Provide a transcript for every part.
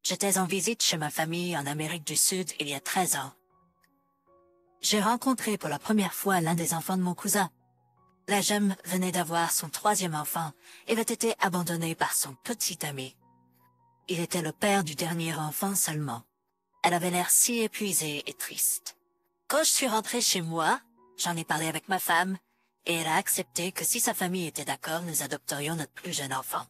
J'étais en visite chez ma famille en Amérique du Sud il y a 13 ans. J'ai rencontré pour la première fois l'un des enfants de mon cousin. La jeune venait d'avoir son troisième enfant et avait été abandonnée par son petit ami. Il était le père du dernier enfant seulement. Elle avait l'air si épuisée et triste. Quand je suis rentrée chez moi, j'en ai parlé avec ma femme, et elle a accepté que si sa famille était d'accord, nous adopterions notre plus jeune enfant.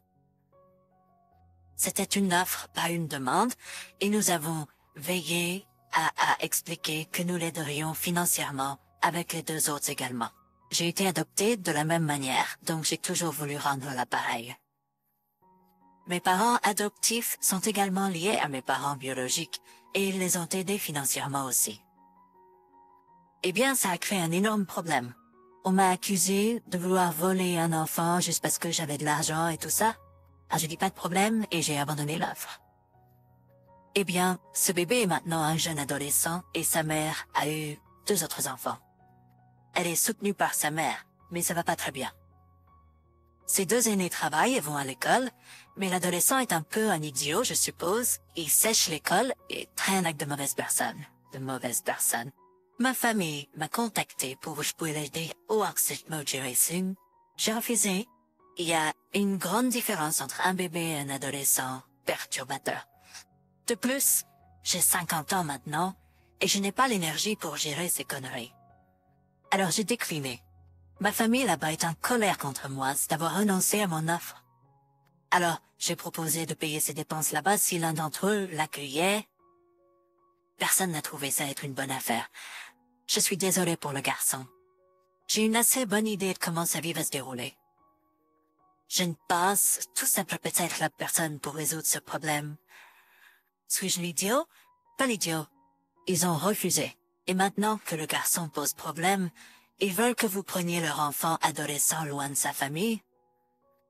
C'était une offre, pas une demande, et nous avons veillé à expliquer que nous l'aiderions financièrement, avec les deux autres également. J'ai été adoptée de la même manière, donc j'ai toujours voulu rendre l'appareil. Mes parents adoptifs sont également liés à mes parents biologiques, et ils les ont aidés financièrement aussi. Eh bien, ça a créé un énorme problème. On m'a accusé de vouloir voler un enfant juste parce que j'avais de l'argent et tout ça. Ah, je dis pas de problème et j'ai abandonné l'offre. Eh bien, ce bébé est maintenant un jeune adolescent et sa mère a eu 2 autres enfants. Elle est soutenue par sa mère, mais ça va pas très bien. Ses 2 aînés travaillent et vont à l'école, mais l'adolescent est un peu un idiot, je suppose. Il sèche l'école et traîne avec de mauvaises personnes. Ma famille m'a contacté pour que je puisse l'aider au Exit Mojo Racing. J'ai refusé. Il y a une grande différence entre un bébé et un adolescent perturbateur. De plus, j'ai 50 ans maintenant et je n'ai pas l'énergie pour gérer ces conneries. Alors j'ai décliné. Ma famille là-bas est en colère contre moi d'avoir renoncé à mon offre. Alors, j'ai proposé de payer ses dépenses là-bas si l'un d'entre eux l'accueillait. Personne n'a trouvé ça être une bonne affaire. Je suis désolée pour le garçon. J'ai une assez bonne idée de comment sa vie va se dérouler. Je ne pense tout simplement peut-être la personne pour résoudre ce problème. Suis-je l'idiot? Pas l'idiot. Ils ont refusé. Et maintenant que le garçon pose problème, ils veulent que vous preniez leur enfant adolescent loin de sa famille.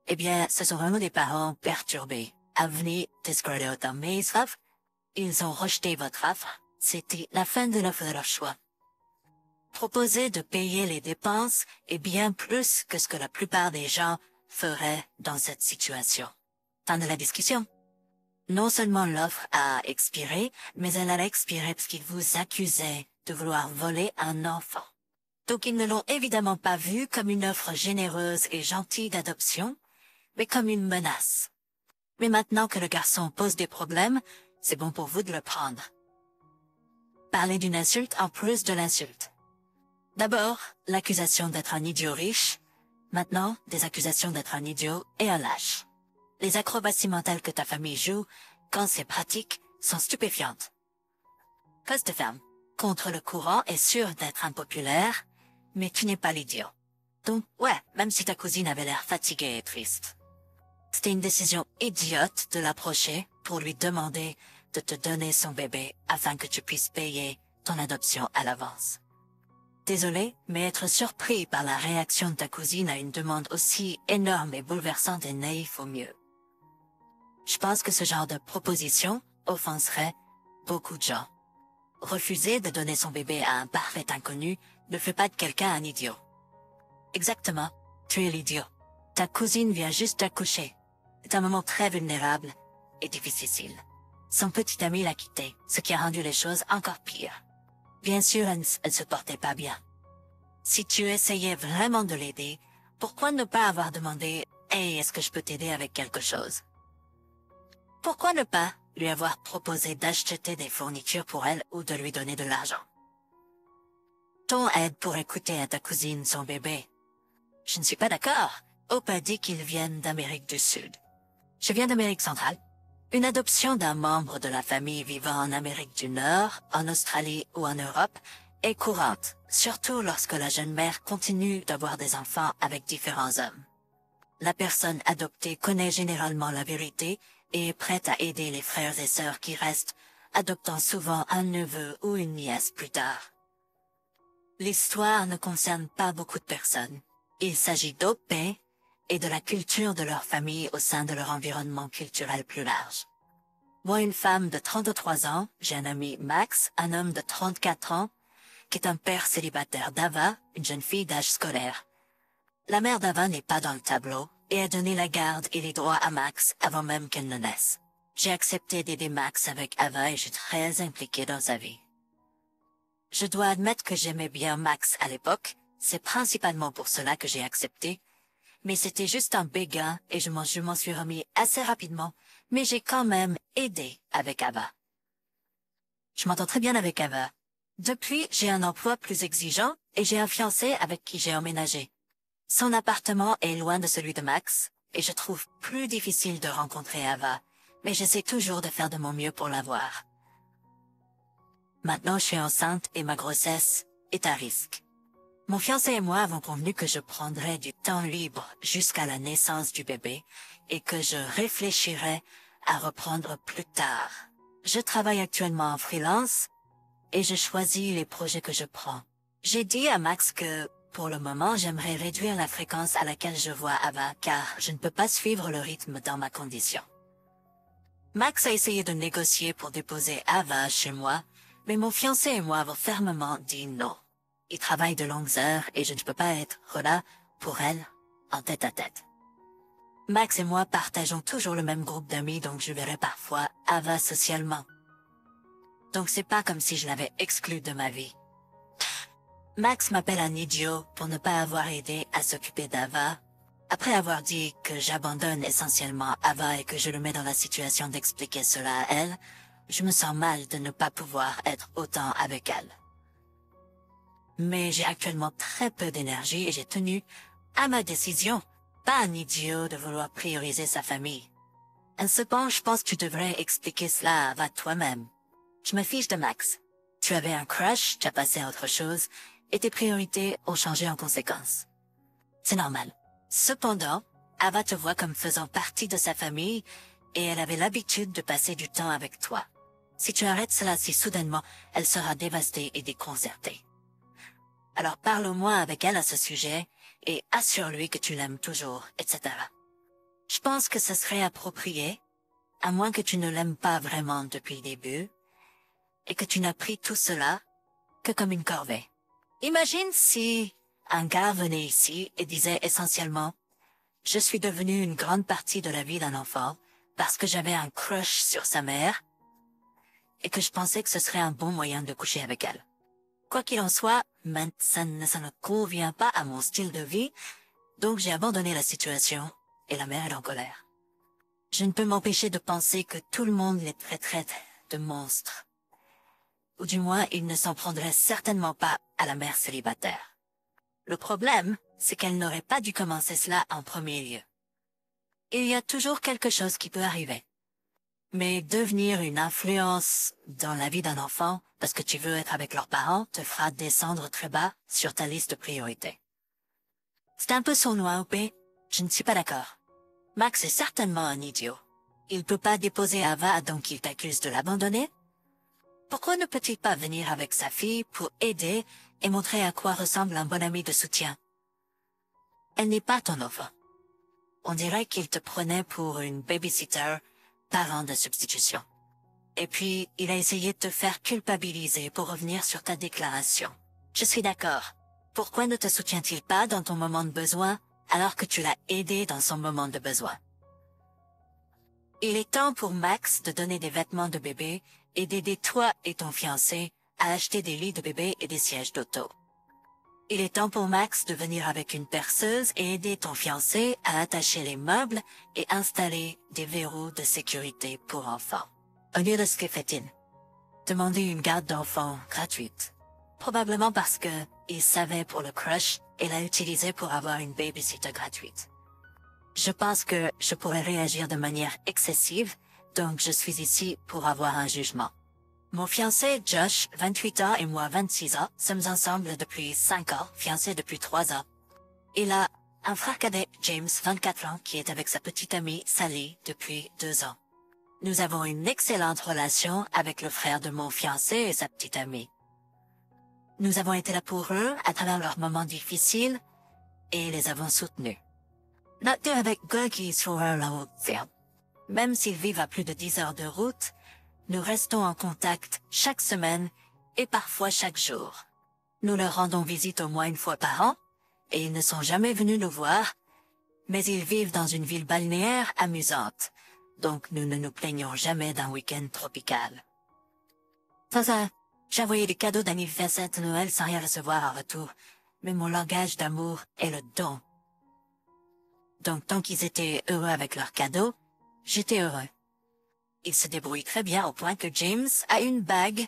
Eh bien, ce sont vraiment des parents perturbés. Ils ont rejeté votre offre. C'était la fin de l'offre de leur choix. Proposer de payer les dépenses est bien plus que ce que la plupart des gens feraient dans cette situation. Fin de la discussion. Non seulement l'offre a expiré, mais elle a expiré parce qu'ils vous accusaient de vouloir voler un enfant. Donc ils ne l'ont évidemment pas vu comme une offre généreuse et gentille d'adoption, mais comme une menace. Mais maintenant que le garçon pose des problèmes, c'est bon pour vous de le prendre. Parler d'une insulte en plus de l'insulte. D'abord, l'accusation d'être un idiot riche. Maintenant, des accusations d'être un idiot et un lâche. Les acrobaties mentales que ta famille joue, quand c'est pratique, sont stupéfiantes. Cause de femme. Contre le courant est sûr d'être impopulaire, mais tu n'es pas l'idiot. Donc, ouais, même si ta cousine avait l'air fatiguée et triste. C'était une décision idiote de l'approcher pour lui demander de te donner son bébé afin que tu puisses payer ton adoption à l'avance. Désolé, mais être surpris par la réaction de ta cousine à une demande aussi énorme et bouleversante et naïve au mieux. Je pense que ce genre de proposition offenserait beaucoup de gens. Refuser de donner son bébé à un parfait inconnu ne fait pas de quelqu'un un idiot. Exactement, tu es l'idiot. Ta cousine vient juste d'accoucher. C'est un moment très vulnérable et difficile. Son petit ami l'a quitté, ce qui a rendu les choses encore pires. Bien sûr, elle se portait pas bien. Si tu essayais vraiment de l'aider, pourquoi ne pas avoir demandé « Hey, est-ce que je peux t'aider avec quelque chose ?» Pourquoi ne pas lui avoir proposé d'acheter des fournitures pour elle ou de lui donner de l'argent? Ton aide pour écouter à ta cousine son bébé. Je ne suis pas d'accord. Hope a dit qu'ils viennent d'Amérique du Sud. Je viens d'Amérique centrale. Une adoption d'un membre de la famille vivant en Amérique du Nord, en Australie ou en Europe est courante, surtout lorsque la jeune mère continue d'avoir des enfants avec différents hommes. La personne adoptée connaît généralement la vérité et est prête à aider les frères et sœurs qui restent, adoptant souvent un neveu ou une nièce plus tard. L'histoire ne concerne pas beaucoup de personnes. Il s'agit d'Hope et de la culture de leur famille au sein de leur environnement culturel plus large. Moi, une femme de 33 ans, j'ai un ami Max, un homme de 34 ans, qui est un père célibataire d'Ava, une jeune fille d'âge scolaire. La mère d'Ava n'est pas dans le tableau et a donné la garde et les droits à Max avant même qu'elle ne naisse. j'ai accepté d'aider Max avec Ava et je suis très impliquée dans sa vie. Je dois admettre que j'aimais bien Max à l'époque, c'est principalement pour cela que j'ai accepté, mais c'était juste un béguin et je m'en suis remis assez rapidement, mais j'ai quand même aidé avec Ava. Je m'entends très bien avec Ava. Depuis, j'ai un emploi plus exigeant et j'ai un fiancé avec qui j'ai emménagé. Son appartement est loin de celui de Max, et je trouve plus difficile de rencontrer Ava, mais j'essaie toujours de faire de mon mieux pour la voir. Maintenant, je suis enceinte et ma grossesse est à risque. Mon fiancé et moi avons convenu que je prendrais du temps libre jusqu'à la naissance du bébé et que je réfléchirais à reprendre plus tard. Je travaille actuellement en freelance et je choisis les projets que je prends. J'ai dit à Max que, pour le moment, j'aimerais réduire la fréquence à laquelle je vois Ava car je ne peux pas suivre le rythme dans ma condition. Max a essayé de négocier pour déposer Ava chez moi, mais mon fiancé et moi avons fermement dit non. Il travaille de longues heures et je ne peux pas être là pour elle, en tête à tête. Max et moi partageons toujours le même groupe d'amis donc je verrai parfois Ava socialement. Donc c'est pas comme si je l'avais exclue de ma vie. Max m'appelle un idiot pour ne pas avoir aidé à s'occuper d'Ava. Après avoir dit que j'abandonne essentiellement Ava et que je le mets dans la situation d'expliquer cela à elle, je me sens mal de ne pas pouvoir être autant avec elle. Mais j'ai actuellement très peu d'énergie et j'ai tenu à ma décision, pas un idiot de vouloir prioriser sa famille. Cependant, je pense que tu devrais expliquer cela à Ava toi-même. Je me fiche de Max. Tu avais un crush, tu as passé à autre chose, et tes priorités ont changé en conséquence. C'est normal. Cependant, Ava te voit comme faisant partie de sa famille, et elle avait l'habitude de passer du temps avec toi. Si tu arrêtes cela si soudainement, elle sera dévastée et déconcertée. Alors parle au moins avec elle à ce sujet, et assure-lui que tu l'aimes toujours, etc. Je pense que ce serait approprié, à moins que tu ne l'aimes pas vraiment depuis le début, et que tu n'as pris tout cela que comme une corvée. Imagine si un gars venait ici et disait essentiellement « Je suis devenu une grande partie de la vie d'un enfant parce que j'avais un crush sur sa mère et que je pensais que ce serait un bon moyen de coucher avec elle. » Quoi qu'il en soit, ça ne convient pas à mon style de vie, donc j'ai abandonné la situation et la mère est en colère. Je ne peux m'empêcher de penser que tout le monde les traiterait de monstres. Ou du moins, ils ne s'en prendraient certainement pas à la mère célibataire. Le problème, c'est qu'elle n'aurait pas dû commencer cela en premier lieu. Il y a toujours quelque chose qui peut arriver. Mais devenir une influence dans la vie d'un enfant parce que tu veux être avec leurs parents te fera descendre très bas sur ta liste de priorités. C'est un peu sournois, OP. Je ne suis pas d'accord. Max est certainement un idiot. Il peut pas déposer Ava donc il t'accuse de l'abandonner. Pourquoi ne peut-il pas venir avec sa fille pour aider et montrer à quoi ressemble un bon ami de soutien? Elle n'est pas ton enfant. On dirait qu'il te prenait pour une babysitter, parent de substitution. Et puis, il a essayé de te faire culpabiliser pour revenir sur ta déclaration. Je suis d'accord. Pourquoi ne te soutient-il pas dans ton moment de besoin alors que tu l'as aidé dans son moment de besoin? Il est temps pour Max de donner des vêtements de bébé et d'aider toi et ton fiancé à acheter des lits de bébé et des sièges d'auto. Il est temps pour Max de venir avec une perceuse et aider ton fiancé à attacher les meubles et installer des verrous de sécurité pour enfants. Au lieu de ce que fait-il? Demander une garde d'enfants gratuite. Probablement parce que il savait pour le crush et l'a utilisé pour avoir une babysitter gratuite. Je pense que je pourrais réagir de manière excessive, donc je suis ici pour avoir un jugement. Mon fiancé Josh, 28 ans et moi 26 ans, sommes ensemble depuis 5 ans, fiancés depuis 3 ans. Il a un frère cadet, James, 24 ans, qui est avec sa petite amie Sally depuis 2 ans. Nous avons une excellente relation avec le frère de mon fiancé et sa petite amie. Nous avons été là pour eux à travers leurs moments difficiles et les avons soutenus. Notre avec Guggy sur la haute ferme. Même s'ils vivent à plus de 10 heures de route, nous restons en contact chaque semaine et parfois chaque jour. Nous leur rendons visite au moins une fois par an et ils ne sont jamais venus nous voir, mais ils vivent dans une ville balnéaire amusante. donc nous ne nous plaignons jamais d'un week-end tropical. Sans ça, j'ai envoyé des cadeaux d'anniversaire de Noël sans rien recevoir en retour, mais mon langage d'amour est le don. Donc tant qu'ils étaient heureux avec leurs cadeaux, j'étais heureux. Ils se débrouillent très bien au point que James a une bague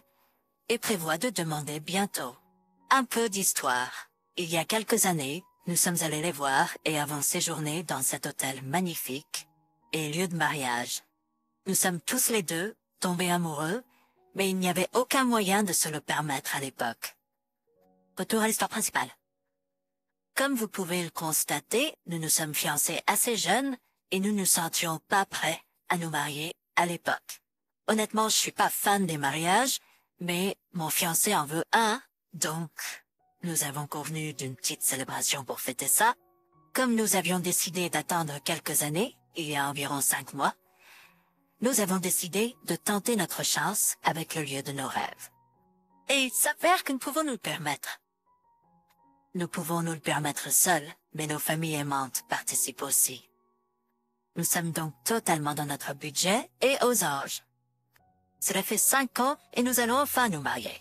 et prévoit de demander bientôt. Un peu d'histoire. Il y a quelques années, nous sommes allés les voir et avons séjourné dans cet hôtel magnifique et lieu de mariage. Nous sommes tous les deux tombés amoureux, mais il n'y avait aucun moyen de se le permettre à l'époque. Retour à l'histoire principale. Comme vous pouvez le constater, nous nous sommes fiancés assez jeunes et nous ne sentions pas prêts à nous marier à l'époque. Honnêtement, je suis pas fan des mariages, mais mon fiancé en veut un, donc nous avons convenu d'une petite célébration pour fêter ça. Comme nous avions décidé d'attendre quelques années, il y a environ 5 mois, nous avons décidé de tenter notre chance avec le lieu de nos rêves. Et il s'avère que nous pouvons nous le permettre. Nous pouvons nous le permettre seuls, mais nos familles aimantes participent aussi. Nous sommes donc totalement dans notre budget et aux anges. Cela fait 5 ans et nous allons enfin nous marier.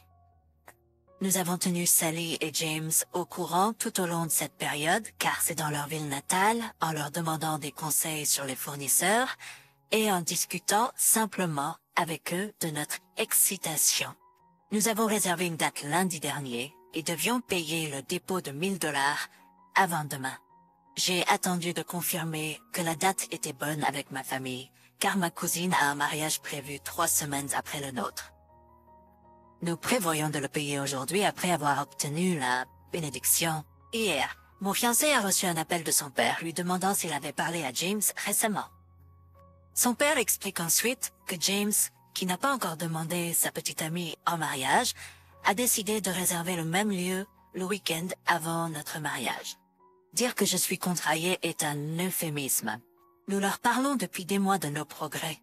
Nous avons tenu Sally et James au courant tout au long de cette période, car c'est dans leur ville natale, en leur demandant des conseils sur les fournisseurs et en discutant simplement avec eux de notre excitation. Nous avons réservé une date lundi dernier et devions payer le dépôt de $1000 avant demain. J'ai attendu de confirmer que la date était bonne avec ma famille, car ma cousine a un mariage prévu 3 semaines après le nôtre. Nous prévoyons de le payer aujourd'hui après avoir obtenu la bénédiction. Hier, mon fiancé a reçu un appel de son père lui demandant s'il avait parlé à James récemment. Son père explique ensuite que James, qui n'a pas encore demandé sa petite amie en mariage, a décidé de réserver le même lieu le week-end avant notre mariage. Dire que je suis contrariée est un euphémisme. Nous leur parlons depuis des mois de nos progrès.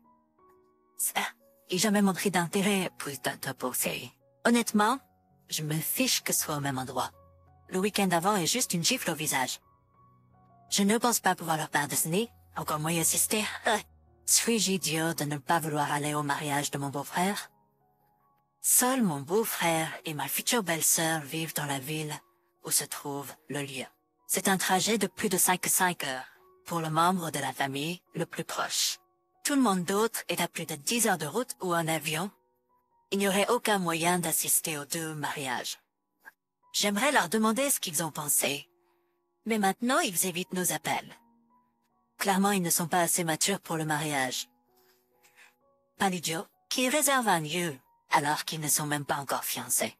Ça, et jamais montré d'intérêt pour te pousser. Honnêtement, je me fiche que ce soit au même endroit. Le week-end avant est juste une gifle au visage. Je ne pense pas pouvoir leur pardonner, encore moins y assister. Suis-je idiot de ne pas vouloir aller au mariage de mon beau-frère? Seul mon beau-frère et ma future belle-sœur vivent dans la ville où se trouve le lieu. C'est un trajet de plus de 5 heures pour le membre de la famille le plus proche. Tout le monde d'autre est à plus de 10 heures de route ou en avion. Il n'y aurait aucun moyen d'assister aux 2 mariages. J'aimerais leur demander ce qu'ils ont pensé, mais maintenant ils évitent nos appels. Clairement, ils ne sont pas assez matures pour le mariage. Pas l'idiot qui réserve un lieu alors qu'ils ne sont même pas encore fiancés.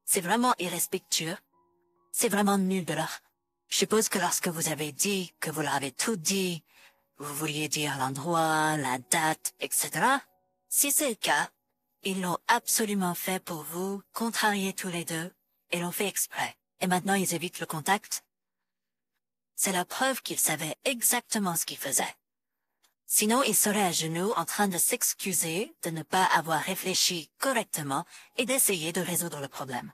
C'est vraiment irrespectueux. C'est vraiment nul de leur. Je suppose que lorsque vous avez dit que vous leur avez tout dit, vous vouliez dire l'endroit, la date, etc. Si c'est le cas, ils l'ont absolument fait pour vous, contrarier tous les deux, et l'ont fait exprès. Et maintenant ils évitent le contact. C'est la preuve qu'ils savaient exactement ce qu'ils faisaient. Sinon, ils seraient à genoux en train de s'excuser de ne pas avoir réfléchi correctement et d'essayer de résoudre le problème.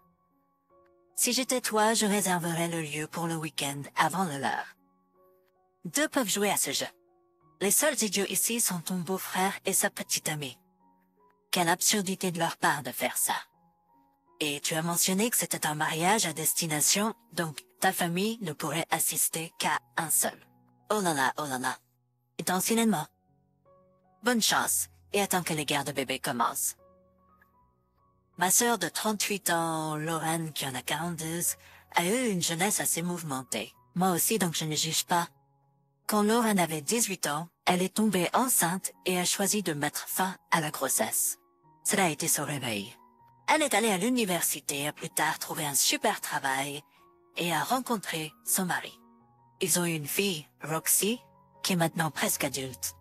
Si j'étais toi, je réserverais le lieu pour le week-end avant le leur. 2 peuvent jouer à ce jeu. Les seuls idiots ici sont ton beau-frère et sa petite amie. Quelle absurdité de leur part de faire ça. Et tu as mentionné que c'était un mariage à destination, donc ta famille ne pourrait assister qu'à un seul. Oh là là, oh là là. Et ton cinéma. Bonne chance, et attends que les guerres de bébés commencent. Ma sœur de 38 ans, Lorraine, qui en a 42, a eu une jeunesse assez mouvementée. Moi aussi, donc je ne juge pas. Quand Lorraine avait 18 ans, elle est tombée enceinte et a choisi de mettre fin à la grossesse. Cela a été son réveil. Elle est allée à l'université et a plus tard trouvé un super travail et a rencontré son mari. Ils ont eu une fille, Roxy, qui est maintenant presque adulte.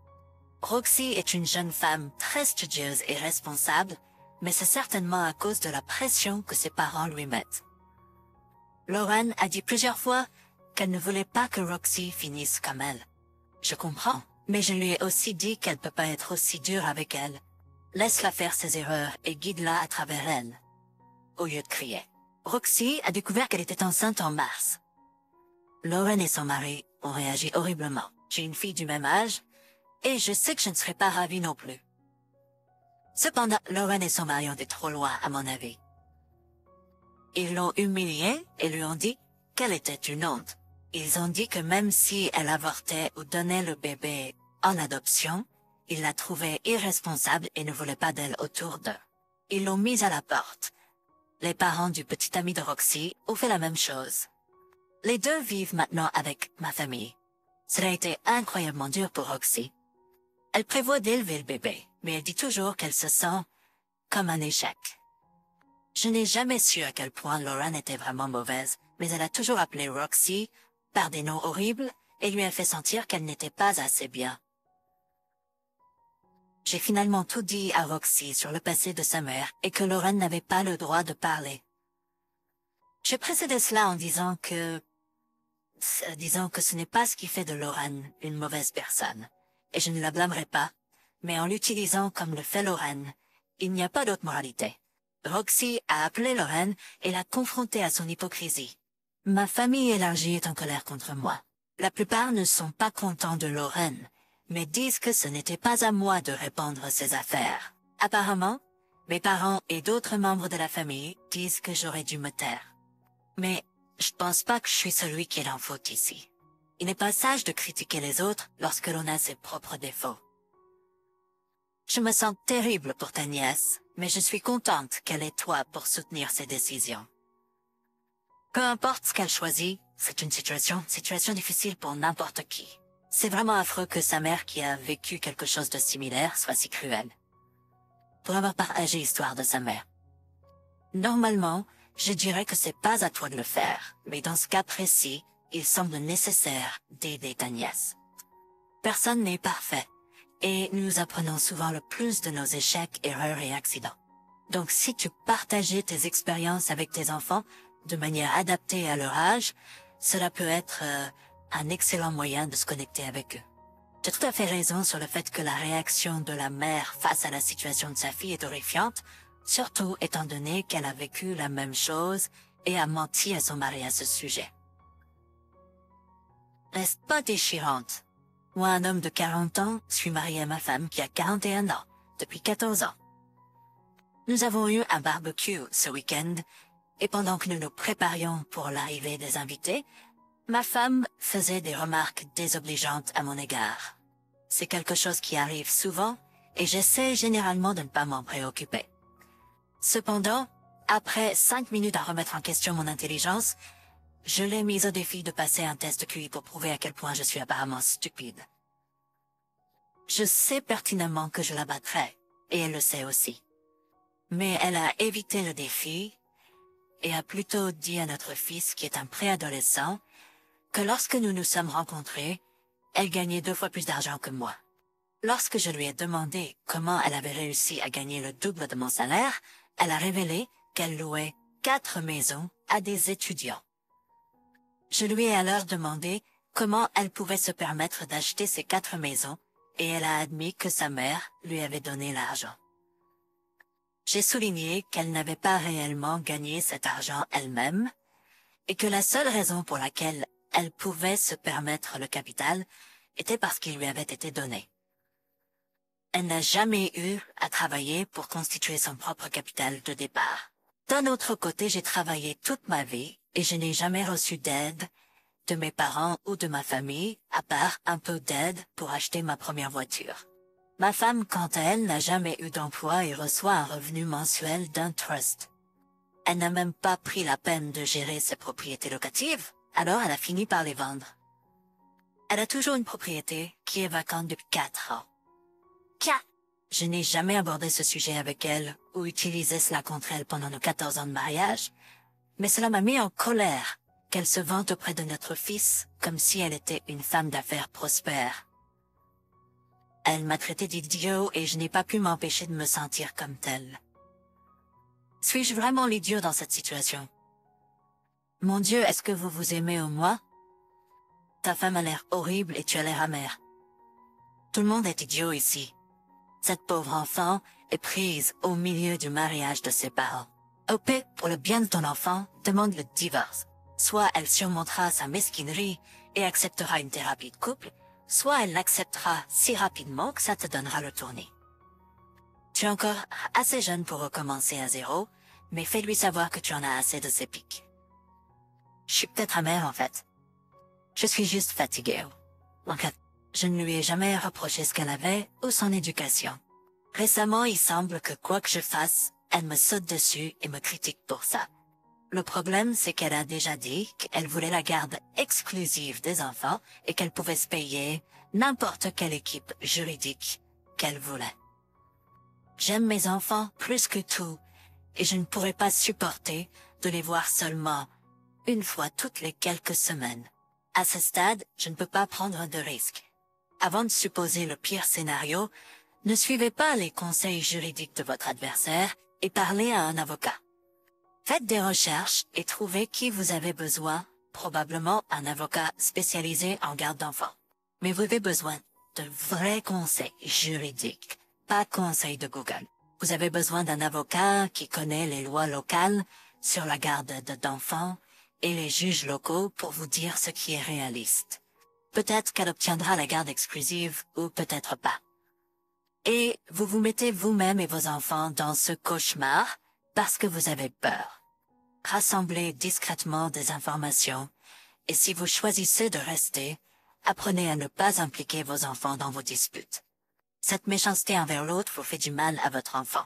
Roxy est une jeune femme très studieuse et responsable, mais c'est certainement à cause de la pression que ses parents lui mettent. Lorraine a dit plusieurs fois qu'elle ne voulait pas que Roxy finisse comme elle. Je comprends, mais je lui ai aussi dit qu'elle peut pas être aussi dure avec elle. Laisse-la faire ses erreurs et guide-la à travers elle, au lieu de crier. Roxy a découvert qu'elle était enceinte en mars. Lorraine et son mari ont réagi horriblement. J'ai une fille du même âge, Et je sais que je ne serai pas ravie non plus. Cependant, Lauren et son mari ont été trop loin, à mon avis. Ils l'ont humiliée et lui ont dit qu'elle était une honte. Ils ont dit que même si elle avortait ou donnait le bébé en adoption, ils la trouvaient irresponsable et ne voulaient pas d'elle autour d'eux. Ils l'ont mise à la porte. Les parents du petit ami de Roxy ont fait la même chose. Les deux vivent maintenant avec ma famille. Cela a été incroyablement dur pour Roxy. Elle prévoit d'élever le bébé, mais elle dit toujours qu'elle se sent comme un échec. Je n'ai jamais su à quel point Lauren était vraiment mauvaise, mais elle a toujours appelé Roxy par des noms horribles et lui a fait sentir qu'elle n'était pas assez bien. J'ai finalement tout dit à Roxy sur le passé de sa mère et que Lauren n'avait pas le droit de parler. J'ai précédé cela en disant que ce n'est pas ce qui fait de Lauren une mauvaise personne, et je ne la blâmerai pas, mais en l'utilisant comme le fait Lauren, il n'y a pas d'autre moralité. Roxy a appelé Lauren et l'a confrontée à son hypocrisie. Ma famille élargie est en colère contre moi. La plupart ne sont pas contents de Lauren, mais disent que ce n'était pas à moi de répondre ses affaires. Apparemment, mes parents et d'autres membres de la famille disent que j'aurais dû me taire. Mais je pense pas que je suis celui qui est en faute ici. Il n'est pas sage de critiquer les autres lorsque l'on a ses propres défauts. Je me sens terrible pour ta nièce, mais je suis contente qu'elle ait toi pour soutenir ses décisions. Peu importe ce qu'elle choisit, c'est une situation difficile pour n'importe qui. C'est vraiment affreux que sa mère qui a vécu quelque chose de similaire soit si cruelle. Pour avoir partagé l'histoire de sa mère. Normalement, je dirais que c'est pas à toi de le faire, mais dans ce cas précis, il semble nécessaire d'aider ta nièce. Personne n'est parfait, et nous apprenons souvent le plus de nos échecs, erreurs et accidents. Donc si tu partageais tes expériences avec tes enfants de manière adaptée à leur âge, cela peut être un excellent moyen de se connecter avec eux. Tu as tout à fait raison sur le fait que la réaction de la mère face à la situation de sa fille est horrifiante, surtout étant donné qu'elle a vécu la même chose et a menti à son mari à ce sujet. Reste pas déchirante. Moi, un homme de 40 ans, suis marié à ma femme qui a 41 ans, depuis 14 ans. Nous avons eu un barbecue ce week-end, et pendant que nous nous préparions pour l'arrivée des invités, ma femme faisait des remarques désobligeantes à mon égard. C'est quelque chose qui arrive souvent, et j'essaie généralement de ne pas m'en préoccuper. Cependant, après 5 minutes à remettre en question mon intelligence, je l'ai mise au défi de passer un test de QI pour prouver à quel point je suis apparemment stupide. Je sais pertinemment que je la battrai, et elle le sait aussi. Mais elle a évité le défi, et a plutôt dit à notre fils, qui est un préadolescent, que lorsque nous nous sommes rencontrés, elle gagnait 2 fois plus d'argent que moi. Lorsque je lui ai demandé comment elle avait réussi à gagner le double de mon salaire, elle a révélé qu'elle louait 4 maisons à des étudiants. Je lui ai alors demandé comment elle pouvait se permettre d'acheter ces 4 maisons, et elle a admis que sa mère lui avait donné l'argent. J'ai souligné qu'elle n'avait pas réellement gagné cet argent elle-même, et que la seule raison pour laquelle elle pouvait se permettre le capital était parce qu'il lui avait été donné. Elle n'a jamais eu à travailler pour constituer son propre capital de départ. D'un autre côté, j'ai travaillé toute ma vie et je n'ai jamais reçu d'aide de mes parents ou de ma famille, à part un peu d'aide pour acheter ma première voiture. Ma femme, quant à elle, n'a jamais eu d'emploi et reçoit un revenu mensuel d'un trust. Elle n'a même pas pris la peine de gérer ses propriétés locatives, alors elle a fini par les vendre. Elle a toujours une propriété qui est vacante depuis 4 ans. Je n'ai jamais abordé ce sujet avec elle ou utilisé cela contre elle pendant nos 14 ans de mariage, mais cela m'a mis en colère qu'elle se vante auprès de notre fils comme si elle était une femme d'affaires prospère. Elle m'a traité d'idiot et je n'ai pas pu m'empêcher de me sentir comme telle. Suis-je vraiment l'idiot dans cette situation? Mon Dieu, est-ce que vous vous aimez au moins? Ta femme a l'air horrible et tu as l'air amer. Tout le monde est idiot ici. Cette pauvre enfant est prise au milieu du mariage de ses parents. OP, pour le bien de ton enfant, demande le divorce. Soit elle surmontera sa mesquinerie et acceptera une thérapie de couple, soit elle l'acceptera si rapidement que ça te donnera le tournis. Tu es encore assez jeune pour recommencer à zéro, mais fais-lui savoir que tu en as assez de ces pics. Je suis peut-être amère en fait. Je suis juste fatiguée. En fait, je ne lui ai jamais reproché ce qu'elle avait ou son éducation. Récemment, il semble que quoi que je fasse, elle me saute dessus et me critique pour ça. Le problème, c'est qu'elle a déjà dit qu'elle voulait la garde exclusive des enfants et qu'elle pouvait se payer n'importe quelle équipe juridique qu'elle voulait. J'aime mes enfants plus que tout et je ne pourrais pas supporter de les voir seulement une fois toutes les quelques semaines. À ce stade, je ne peux pas prendre de risques. Avant de supposer le pire scénario, ne suivez pas les conseils juridiques de votre adversaire et parlez à un avocat. Faites des recherches et trouvez qui vous avez besoin, probablement un avocat spécialisé en garde d'enfants. Mais vous avez besoin de vrais conseils juridiques, pas conseils de Google. Vous avez besoin d'un avocat qui connaît les lois locales sur la garde d'enfants et les juges locaux pour vous dire ce qui est réaliste. Peut-être qu'elle obtiendra la garde exclusive ou peut-être pas. Et vous vous mettez vous-même et vos enfants dans ce cauchemar parce que vous avez peur. Rassemblez discrètement des informations et si vous choisissez de rester, apprenez à ne pas impliquer vos enfants dans vos disputes. Cette méchanceté envers l'autre vous fait du mal à votre enfant.